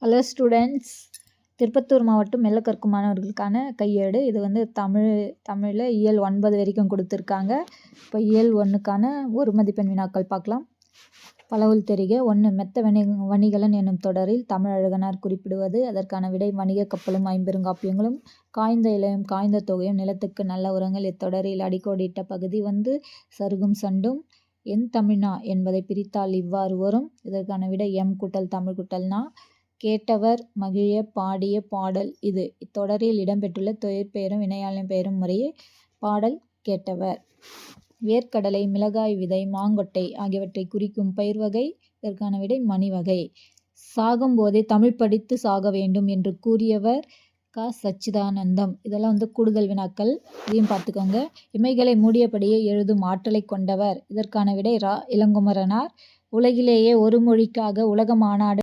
Hello students, Tirupattur மாவட்டம் மெல்ல கற்கும் மாணவர்களுக்கான கையேடு. இது வந்து தமிழில் இயல் 9 வரைக்கும் கொடுத்துருக்காங்க. இப்போ இயல் 1க்கான ஒரு மதிப்பெண் வினாக்கள் பார்க்கலாம். பலவுள் தெரிக. 1. மெத்த வணிகலன் என்னும் தொடரில் தமிழழகனார் குறிப்பிடுவது. அதற்கான விடை வணிக கப்பலும் ஐம்பெருங்காப்பியங்களும். காய்ந்த இலையும் காய்ந்த தொகையும் நிலத்துக்கு நல்ல உரங்கள். இத்தொடரில் அடிக்கோடிட்ட பகுதி வந்து சருகும் சண்டும். என் தமிழ்னா என்பதை பிரித்தால் இவ்வாறு வரும். இதற்கான விடை எம் கூட்டல் தமிழ் கூட்டல் நா. கேட்டவர் மகிழ பாடிய பாடல் இது. இத்தொடரில் இடம்பெற்றுள்ள தொழிற்பெயரும் வினையாளன் பெயரும் முறையே. பாடல் கேட்டவர். வேர்க்கடலை, மிளகாய் விதை, மாங்கொட்டை ஆகியவற்றை குறிக்கும் பயிர் வகை. இதற்கான விடை மணிவகை. சாகும்போதே தமிழ் படித்து சாக வேண்டும் என்று கூறியவர் க. சச்சிதானந்தம். இதெல்லாம் வந்து கூடுதல் வினாக்கள், இதையும் பார்த்துக்கோங்க. இமைகளை மூடியபடியே எழுதும் ஆற்றலை கொண்டவர். இதற்கான விடை ரா. இளங்குமரனார். உலகிலேயே ஒரு மொழிக்காக உலக மாநாடு